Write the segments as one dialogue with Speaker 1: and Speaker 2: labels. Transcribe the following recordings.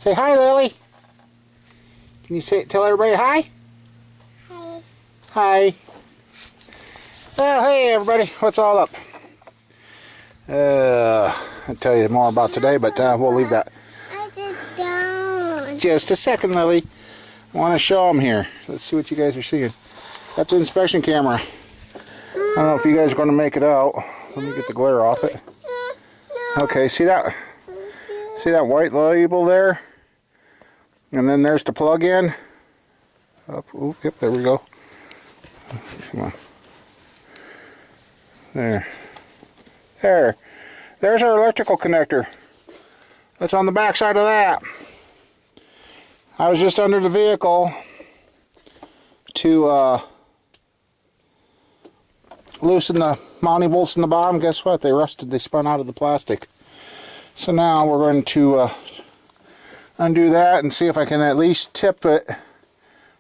Speaker 1: Say hi, Lily. Can you tell everybody hi?
Speaker 2: Hi.
Speaker 1: Hi. Well, hey everybody, what's all up? I'll tell you more about today, but we'll leave that.
Speaker 2: I just don't.
Speaker 1: Just a second, Lily. I want to show them here. Let's see what you guys are seeing. Got the inspection camera. I don't know if you guys are going to make it out. Let me get the glare off it. Okay, see that? See that white label there? And then there's the plug-in. Oop, yep, there we go. Come on. There. There's our electrical connector. That's on the back side of that. I was just under the vehicle to loosen the mounting bolts in the bottom. Guess what? They rusted. They spun out of the plastic. So now we're going to undo that and see if I can at least tip it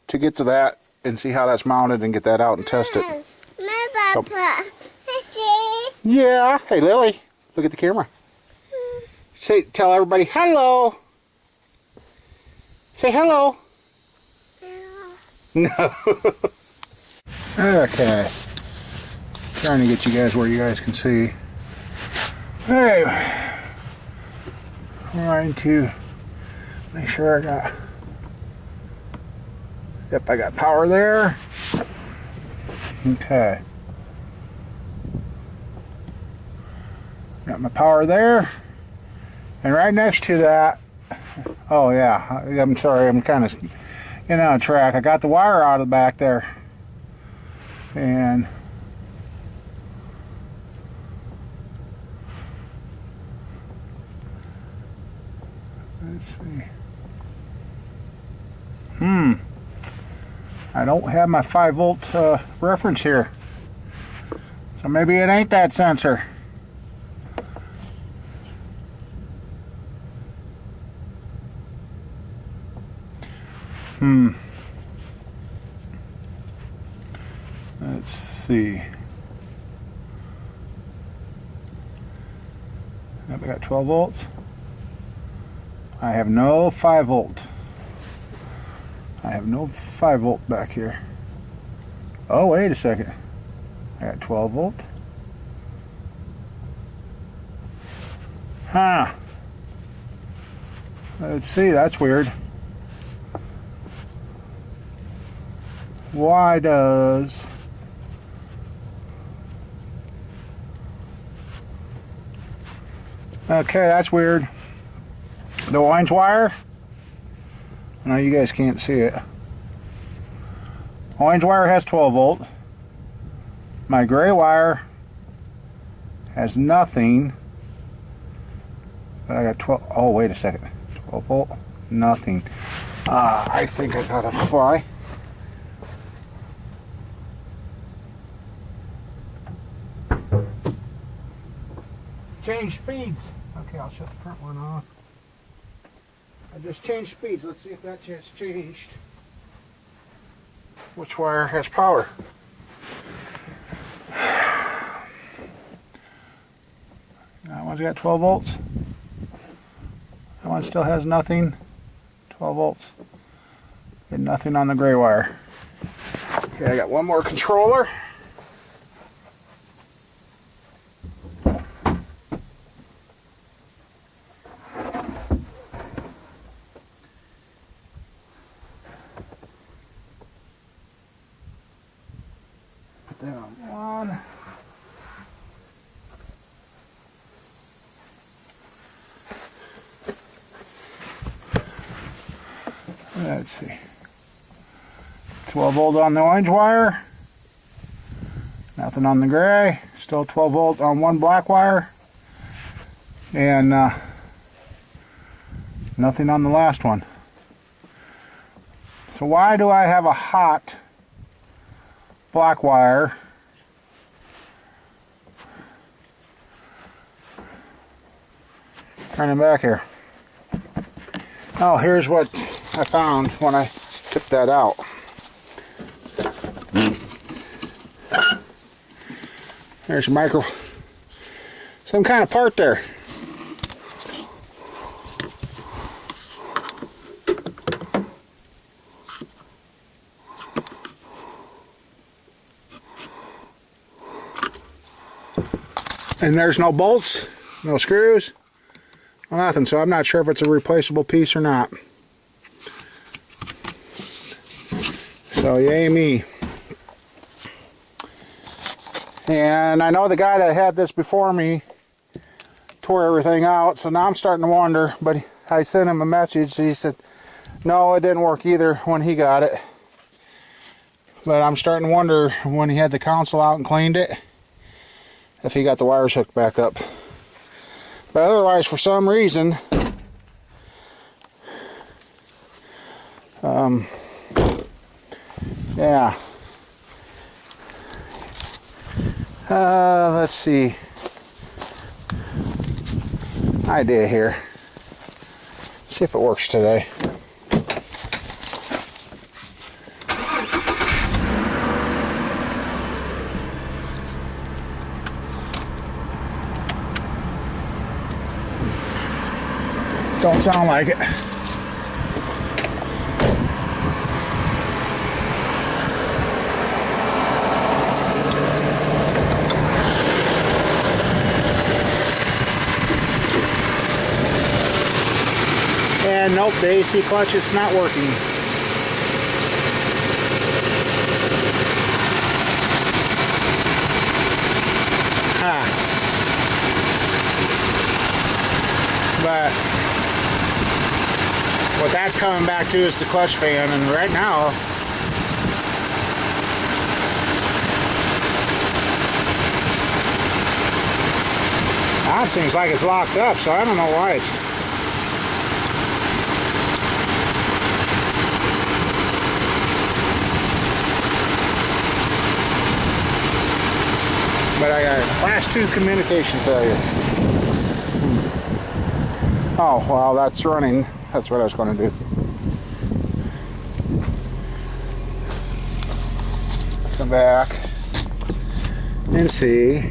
Speaker 1: to get to that and see how that's mounted and get that out and test it.
Speaker 2: Papa.
Speaker 1: Yeah. Hey, Lily. Look at the camera. Tell everybody hello. Say hello. No. Okay. Trying to get you guys where you guys can see. Anyway, I'm trying to make sure I got. Yep, I got power there. Okay. Got my power there. And right next to that, oh yeah, I'm sorry, I'm kind of getting on track. I got the wire out of the back there. And let's see. I don't have my 5-volt reference here. So maybe it ain't that sensor. Let's see. Yep, I got 12 volts. I have no 5-volt. I have no 5-volt back here. Oh, wait a second. I got 12 volt. Huh. Let's see, that's weird. Why does okay, that's weird. The orange wire, I know you guys can't see it. Orange wire has 12 volt. My gray wire has nothing. But I got 12. Oh, wait a second. 12 volt, nothing. I think I got a fly. Change speeds. Okay, I'll shut the front one off. I just changed speeds. Let's see if that has changed. Which wire has power? That one's got 12 volts. That one still has nothing. 12 volts. And nothing on the gray wire. Okay, I got one more controller. Put that on one. Let's see. 12 volt on the orange wire. Nothing on the gray. Still 12 volt on one black wire. And nothing on the last one. So why do I have a hot black wire turning back here? Oh, here's what I found when I took that out. There's a some kind of part there. And there's no bolts, no screws, nothing. So I'm not sure if it's a replaceable piece or not. So yay me. And I know the guy that had this before me tore everything out, so now I'm starting to wonder, but I sent him a message. He said no, it didn't work either when he got it. But I'm starting to wonder when he had the console out and cleaned it if he got the wires hooked back up. But otherwise, for some reason, yeah. Let's see. Idea here. See if it works today. Don't sound like it. And nope, the AC clutch is not working. But what that's coming back to is the clutch fan, and right now that seems like it's locked up, so I don't know why it's. But I got a class 2 communication failure. Oh, well, that's running. That's what I was going to do. Come back and see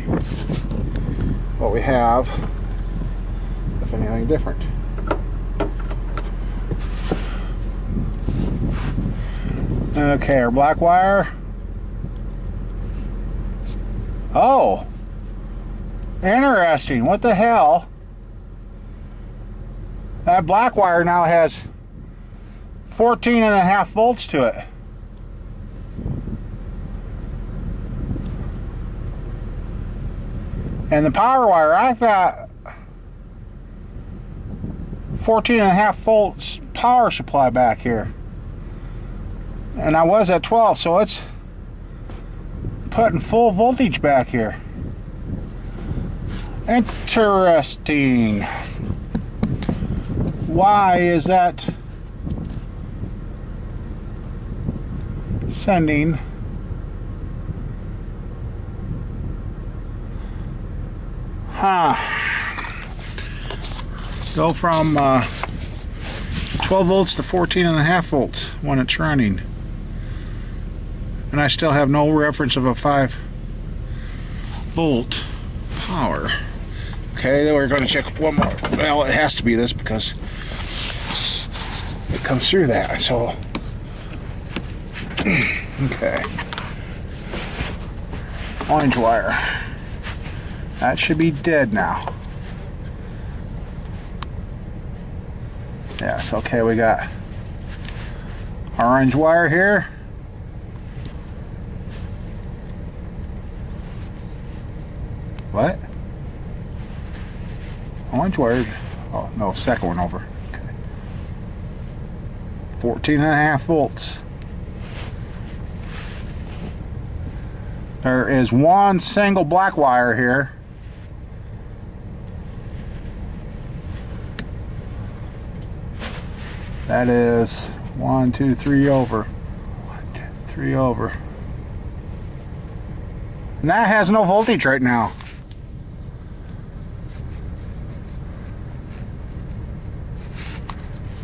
Speaker 1: what we have, if anything different. Okay, our black wire. Oh, interesting. What the hell? That black wire now has 14.5 volts to it. And the power wire, I've got 14.5 volts power supply back here. And I was at 12, so it's putting full voltage back here. Interesting. Why is that sending go from 12 volts to 14.5 volts when it's running? And I still have no reference of a 5 volt power. Okay, then we're going to check one more. Well, it has to be this because it comes through that. So, okay. Orange wire. That should be dead now. Yes, okay, we got orange wire here. What? Orange wire? Oh, no, second one over. Okay. 14.5 volts. There is one single black wire here. That is 1, 2, 3 over. 1, 2, 3 over. And that has no voltage right now.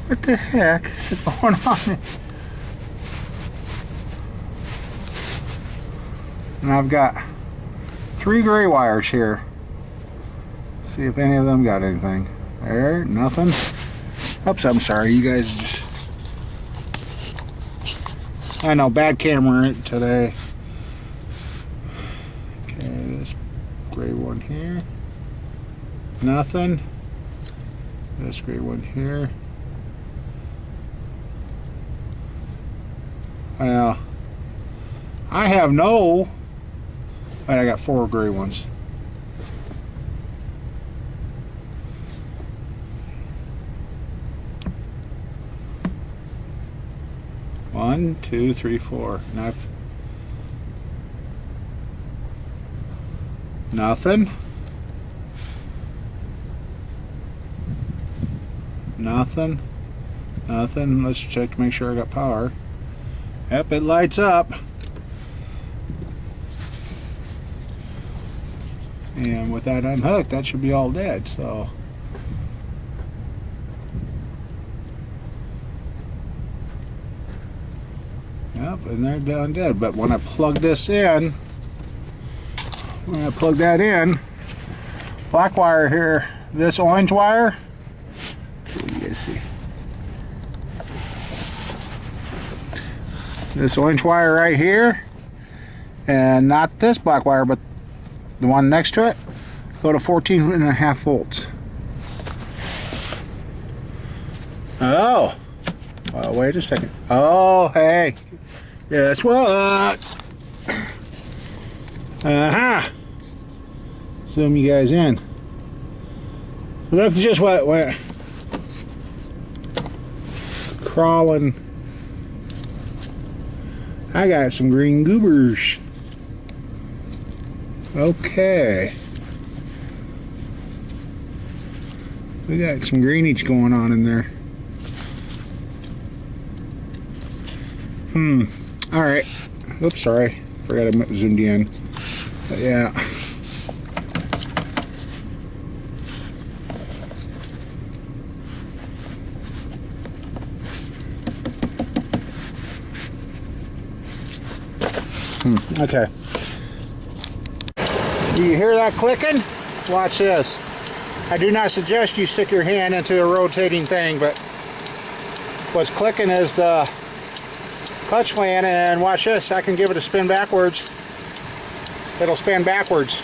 Speaker 1: What the heck is going on? And I've got 3 gray wires here. Let's see if any of them got anything. There, nothing. Oops, I'm sorry, you guys just... I know, bad camera today. Okay, this gray one here. Nothing. This gray one here. Well, I have no. Wait, I got 4 gray ones. One, two, three, four. Nothing. Nothing. Nothing. Let's check to make sure I got power. Yep, it lights up. And with that unhooked, that should be all dead, so. Yep, and they're done dead. But when I plug this in, when I plug that in, black wire here, this orange wire, what do you guys see? This orange wire right here, and not this black wire, but the one next to it, go to 14.5 volts. Oh, wait a second. Oh, hey, guess what? Zoom you guys in. Look just what went crawling. I got some green goobers. Okay. We got some greenage going on in there. Alright. Oops, sorry. Forgot I zoomed you in. But yeah. Okay. Do you hear that clicking? Watch this. I do not suggest you stick your hand into a rotating thing, but what's clicking is the clutch fan, and watch this. I can give it a spin backwards. It'll spin backwards.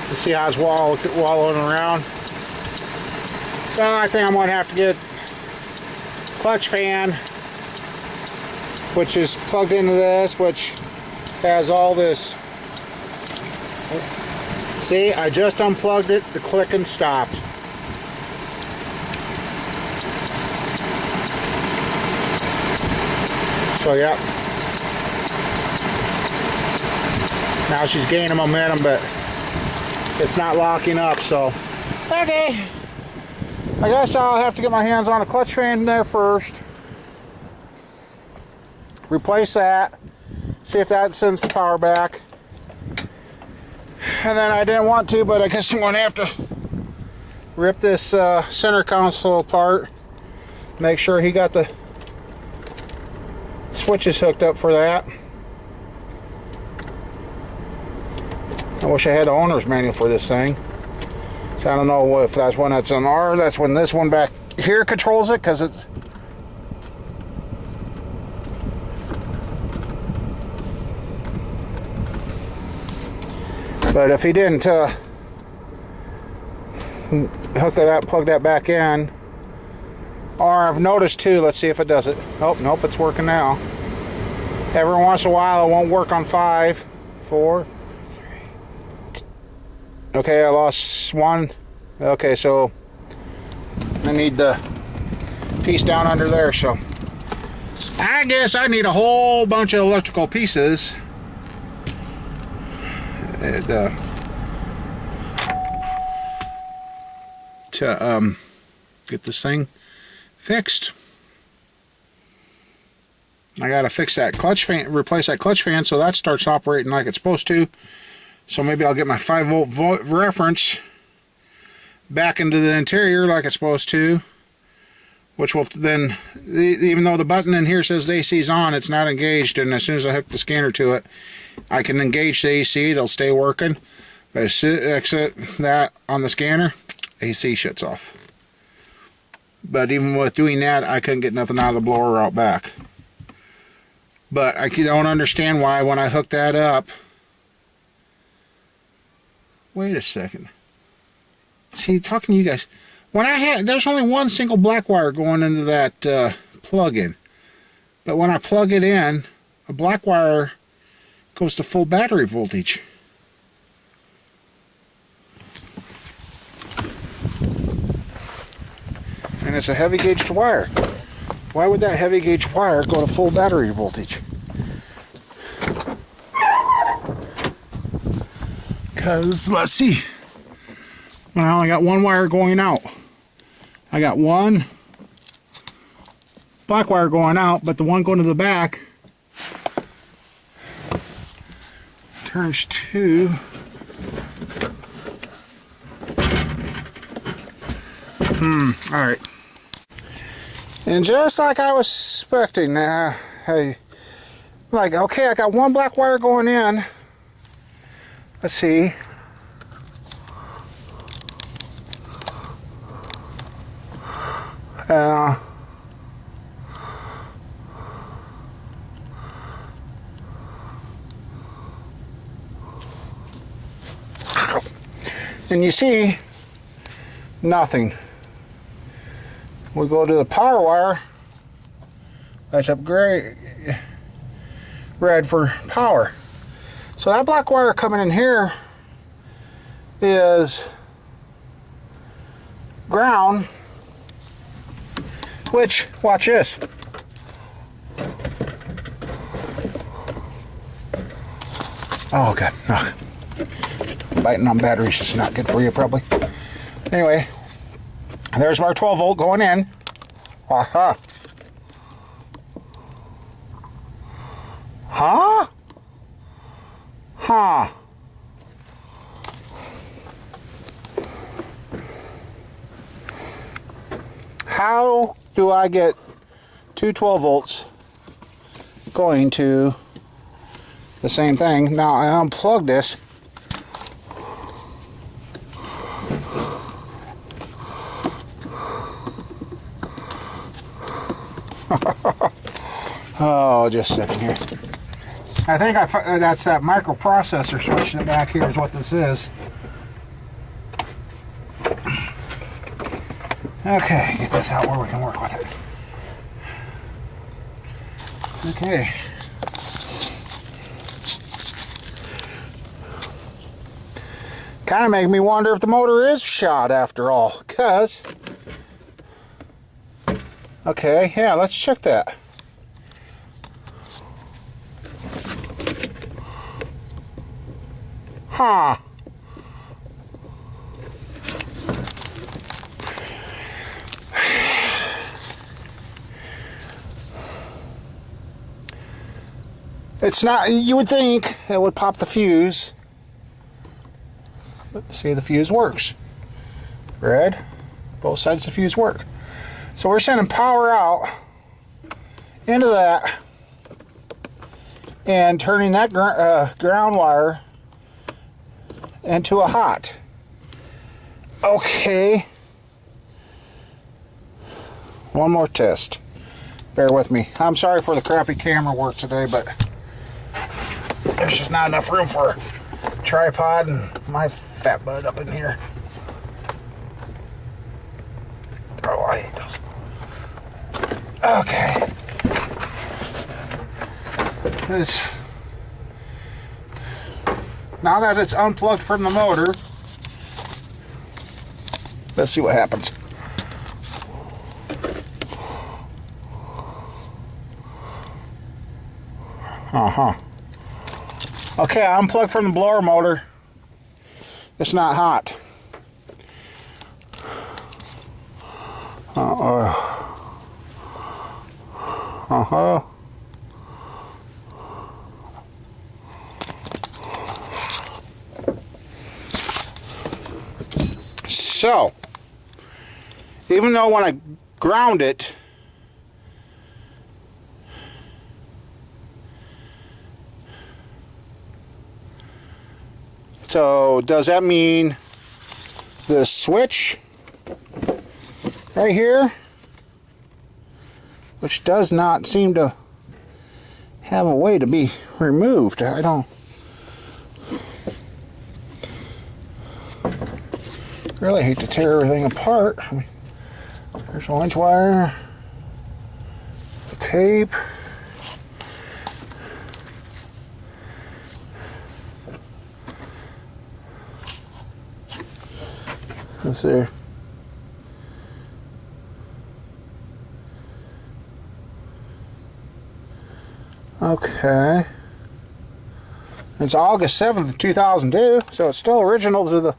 Speaker 1: You see how it's wallowing around? So I think I'm going to have to get clutch fan, which is plugged into this, which has all this. See, I just unplugged it, the clicking stopped. So, yep. Now she's gaining momentum, but it's not locking up, so. Okay. I guess I'll have to get my hands on a clutch fan there first. Replace that. See if that sends the power back. And then I didn't want to, but I guess I'm going to have to rip this center console apart. Make sure he got the switches hooked up for that. I wish I had the owner's manual for this thing. So I don't know if that's when that's on R. That's when this one back here controls it, because it's. But if he didn't hook it up, plug that back in, or I've noticed too, let's see if it does it. Oh, nope, it's working now. Every once in a while it won't work on 5, 4, 3. Okay, I lost 1. Okay, so I need the piece down under there, so I guess I need a whole bunch of electrical pieces. To get this thing fixed. I gotta fix that clutch fan, replace that clutch fan so that starts operating like it's supposed to. So maybe I'll get my 5-volt reference back into the interior like it's supposed to, which will then, even though the button in here says the AC is on, it's not engaged, and as soon as I hook the scanner to it, I can engage the AC, it'll stay working. But as soon as I exit that on the scanner, AC shuts off. But even with doing that, I couldn't get nothing out of the blower out back. But I don't understand why when I hook that up. Wait a second. See, talking to you guys. There's only one single black wire going into that plug-in. But when I plug it in, a black wire goes to full battery voltage. And it's a heavy gauge wire. Why would that heavy gauge wire go to full battery voltage? Because, let's see. Well, I only got one wire going out. I got one black wire going out, but the one going to the back turns to alright. And just like I was expecting, okay, I got one black wire going in. Let's see. And you see nothing. We go to the power wire. That's up gray, red for power. So that black wire coming in here is ground, which, watch this. Oh, God. Oh. Biting on batteries is not good for you, probably. Anyway, there's my 12 volt going in. Aha. Huh? Huh. How do I get two 12 volts going to the same thing? Now I unplugged this. Oh, just a second here. I think that's that microprocessor switching it back here is what this is. Okay, get this out where we can work with it. Okay. Kind of make me wonder if the motor is shot after all, because... Okay, yeah, let's check that. Huh. It's not, you would think it would pop the fuse. But see, the fuse works. Red, both sides of the fuse work. So we're sending power out into that and turning that ground wire into a hot. Okay. One more test. Bear with me. I'm sorry for the crappy camera work today, but there's just not enough room for a tripod and my fat butt up in here. Oh, I hate those. Okay. Now that it's unplugged from the motor, let's see what happens. Okay, I unplugged from the blower motor. It's not hot. So, even though when I ground it, so does that mean the switch right here, which does not seem to have a way to be removed? I don't. Really hate to tear everything apart. There's 1-inch wire, tape. Let's see. Okay. It's August 7th, 2002, so it's still original to the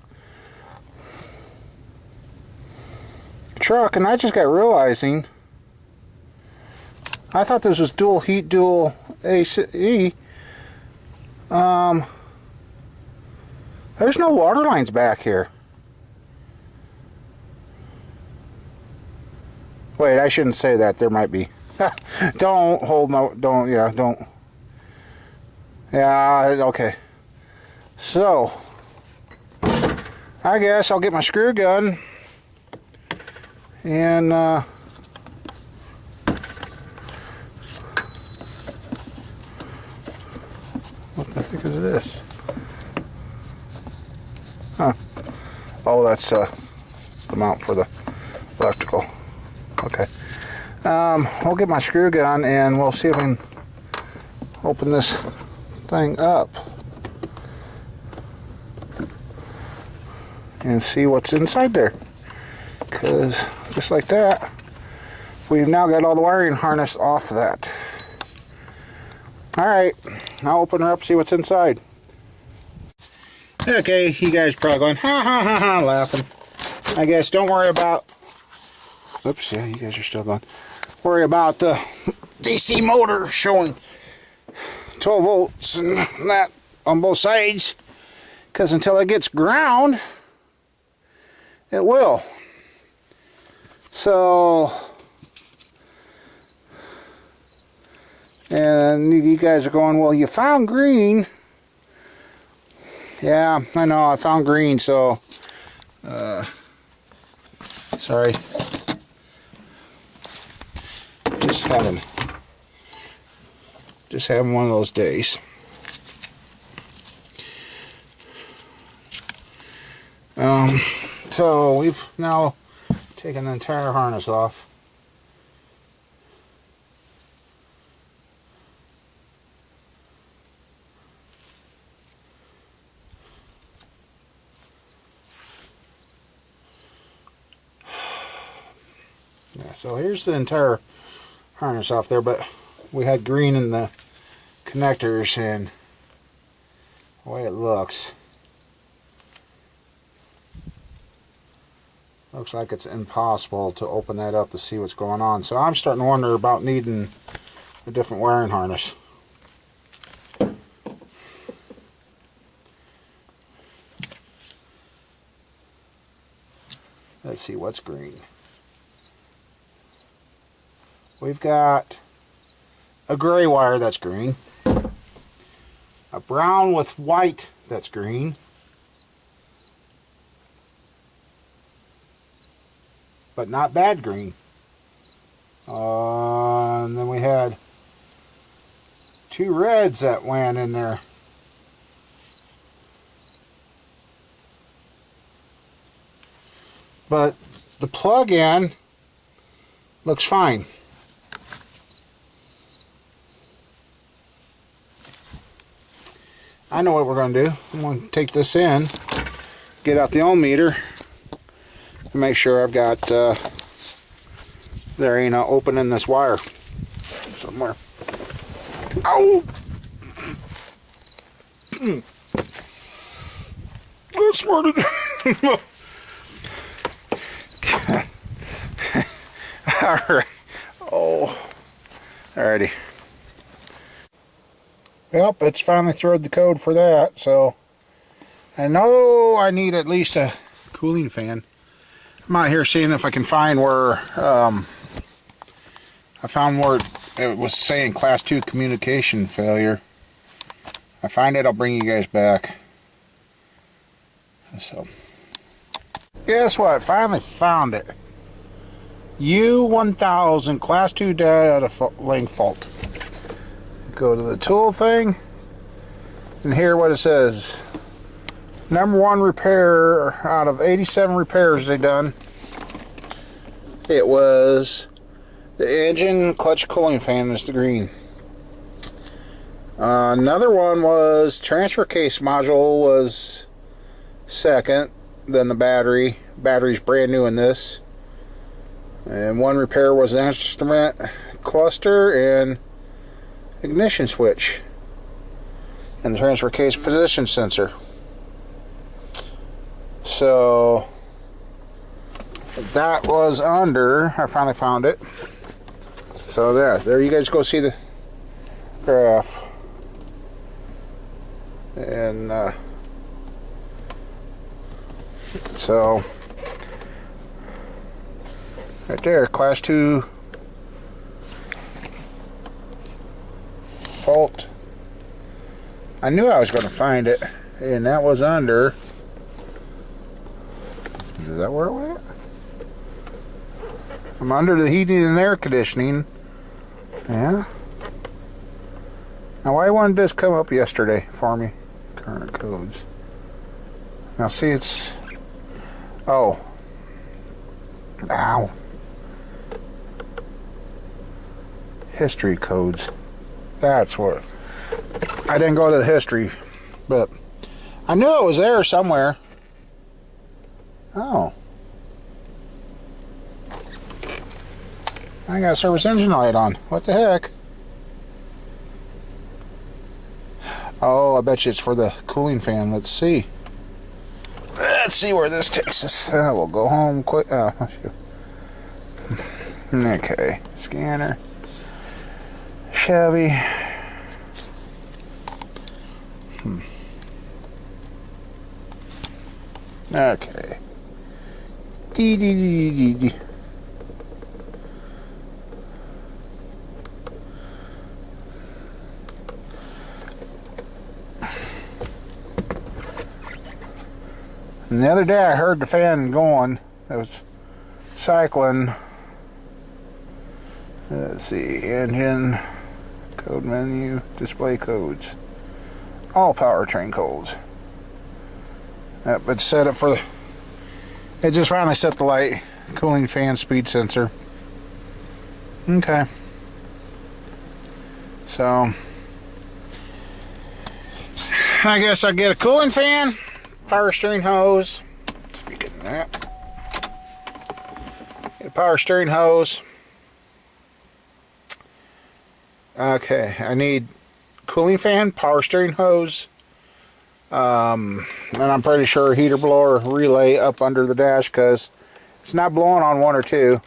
Speaker 1: truck, and I just got realizing I thought this was dual heat, dual AC. There's no water lines back here. Wait, I shouldn't say that. There might be. Don't hold no. Don't. Yeah. Don't. Yeah. Okay. So, I guess I'll get my screw gun and what the heck is this? Huh. Oh, that's the mount for the electrical. Okay. We'll get my screw gun and we'll see if we can open this thing up and see what's inside there. Because just like that, we've now got all the wiring harness off of that. Alright, I'll open her up, see what's inside. Okay, you guys are probably going, ha ha ha ha, laughing. I guess don't worry about, oops, yeah, you guys are still going, worry about the DC motor showing 12 volts and that on both sides, because until it gets ground, it will. So, and you guys are going, well, you found green. Yeah, I know, I found green, so, sorry. Just having one of those days. So we've now taken the entire harness off. Yeah, so here's the entire harness off there, but we had green in the connectors, and the way it looks like it's impossible to open that up to see what's going on. So I'm starting to wonder about needing a different wiring harness. Let's see what's green. We've got a gray wire that's green, a brown with white that's green, but not bad green. And then we had 2 reds that went in there. But the plug-in looks fine. I know what we're going to do. I'm going to take this in, get out the ohm meter, and make sure I've got, there ain't opening this wire somewhere. Ow! That's smarted. Alright. Oh. Alrighty. Yep, it's finally throwed the code for that, so I know I need at least a cooling fan. I'm out here seeing if I can find where, I found where it was saying class 2 communication failure. If I find it, I'll bring you guys back. So, guess what? Finally found it. U1000 class 2 data link fault. Go to the tool thing and hear what it says. Number one repair out of 87 repairs they done. It was the engine clutch cooling fan is the green. Another one was transfer case module was second. Then the battery. Battery's brand new in this. And one repair was the instrument cluster and ignition switch. And the transfer case position sensor. So that was under. I finally found it. So there you guys go see the graph. And so right there, class 2 fault. I knew I was going to find it, and that was under. Is that where it went? I'm under the heating and air conditioning. Yeah. Now, why wouldn't this come up yesterday for me? Current codes. Now, see, it's. Oh. Ow. History codes. That's what. I didn't go to the history, but I knew it was there somewhere. Oh. I got service engine light on. What the heck? Oh, I bet you it's for the cooling fan. Let's see. Let's see where this takes us. We'll go home quick. Okay. Scanner. Chevy. Okay. D. And the other day I heard the fan going. It was cycling. Let's see. Engine. Code menu. Display codes. All powertrain codes. But set it for the. It just finally set the light. Cooling fan speed sensor. Okay. So. I guess I'll get a cooling fan. Power steering hose. Speaking of that. Get a power steering hose. Okay. I need cooling fan, power steering hose. And I'm pretty sure a heater blower relay up under the dash because it's not blowing on 1 or 2.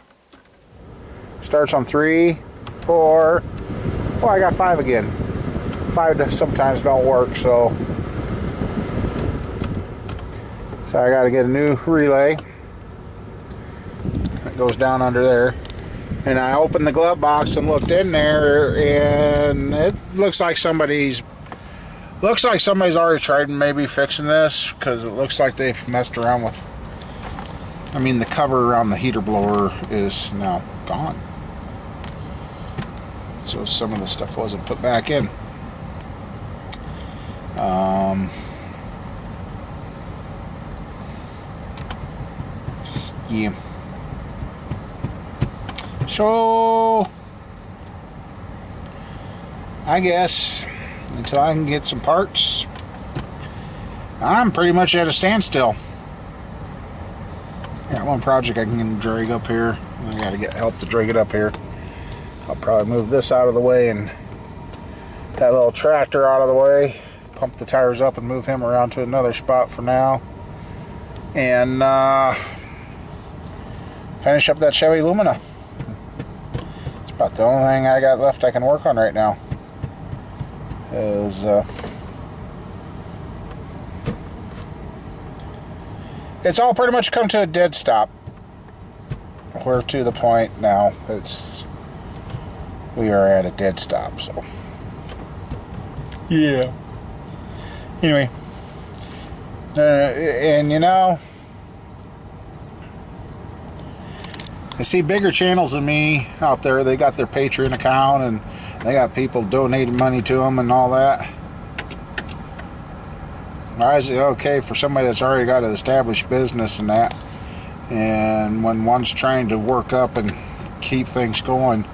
Speaker 1: Starts on 3, 4. Oh, I got 5 again. 5 sometimes don't work, so I got to get a new relay. It goes down under there. And I opened the glove box and looked in there, and it looks like somebody's already tried maybe fixing this, because it looks like they've messed around with. I mean, the cover around the heater blower is now gone, so some of the stuff wasn't put back in. Yeah. So I guess until I can get some parts, I'm pretty much at a standstill. I got one project I can drag up here. I got to get help to drag it up here. I'll probably move this out of the way and that little tractor out of the way, pump the tires up and move him around to another spot for now, and finish up that Chevy Lumina. It's about the only thing I got left I can work on right now. Is it's all pretty much come to a dead stop. We're to the point now. We are at a dead stop. So yeah. Anyway, and you know, I see bigger channels than me out there. They got their Patreon account and they got people donating money to them and all that. Why is it okay for somebody that's already got an established business and that, and when one's trying to work up and keep things going,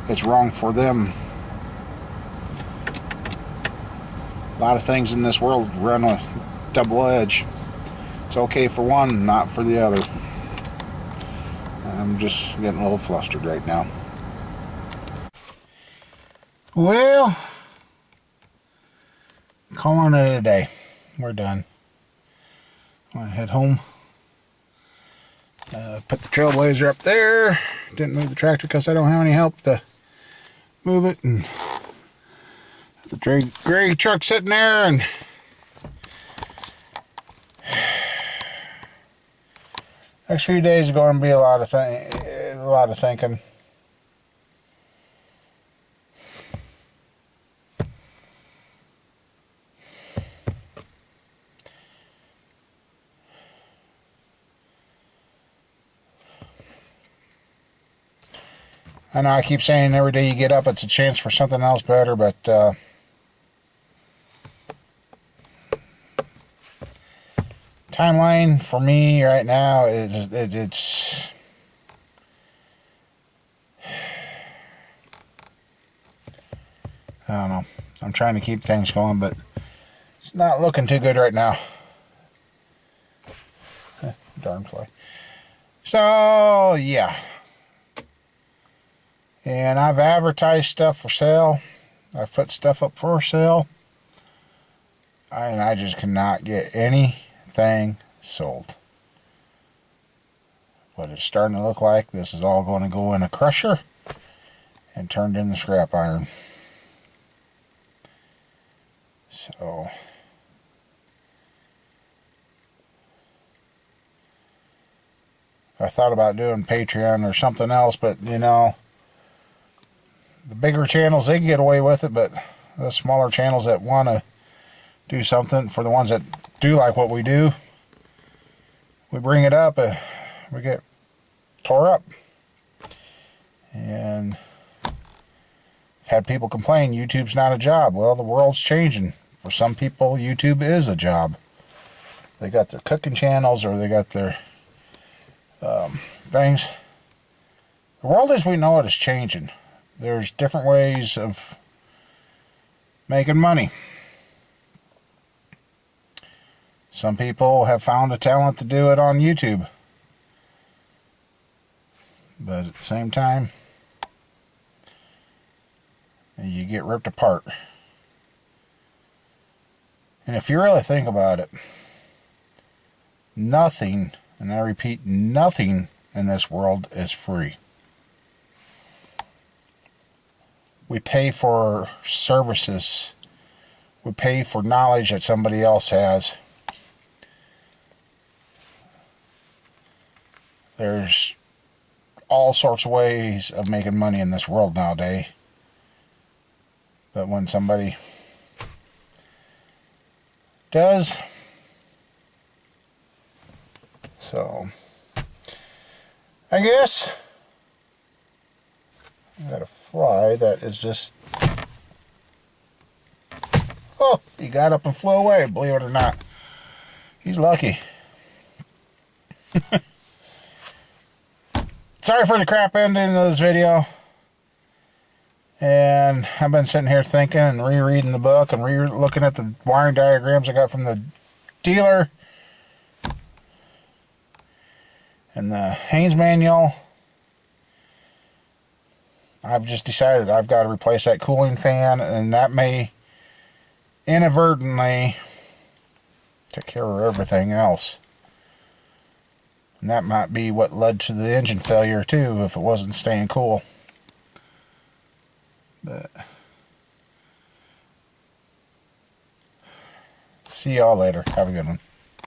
Speaker 1: it's wrong for them? A lot of things in this world run a double edge. It's okay for one, not for the other. I'm just getting a little flustered right now. Well, calling it a day. We're done. I'm gonna head home. Put the trailblazer up there. Didn't move the tractor because I don't have any help to move it, and the gray truck sitting there, and next few days are going to be a lot of thinking. I know I keep saying every day you get up it's a chance for something else better, but timeline for me right now it's I don't know. I'm trying to keep things going, but it's not looking too good right now. Darn fly. So yeah. And I've advertised stuff for sale. I've put stuff up for sale. And I just cannot get anything sold. What it's starting to look like, this is all going to go in a crusher and turned into scrap iron. So I thought about doing Patreon or something else, but you know, the bigger channels, they can get away with it, but the smaller channels that want to do something, for the ones that do like what we do, we bring it up, we get tore up. And I've had people complain YouTube's not a job. Well, the world's changing. For some people, YouTube is a job. They got their cooking channels, or they got their things. The world as we know it is changing. There's different ways of making money. Some people have found a talent to do it on YouTube. But at the same time, you get ripped apart. And if you really think about it, nothing, and I repeat, nothing in this world is free. We pay for services. We pay for knowledge that somebody else has. There's all sorts of ways of making money in this world nowadays. But when somebody does, so I guess I got a fly that is just, oh, he got up and flew away, believe it or not. He's lucky. Sorry for the crap ending of this video. And I've been sitting here thinking and rereading the book and looking at the wiring diagrams I got from the dealer and the Haynes manual. I've just decided I've got to replace that cooling fan, and that may inadvertently take care of everything else. And that might be what led to the engine failure too, if it wasn't staying cool. But see y'all later. Have a good one.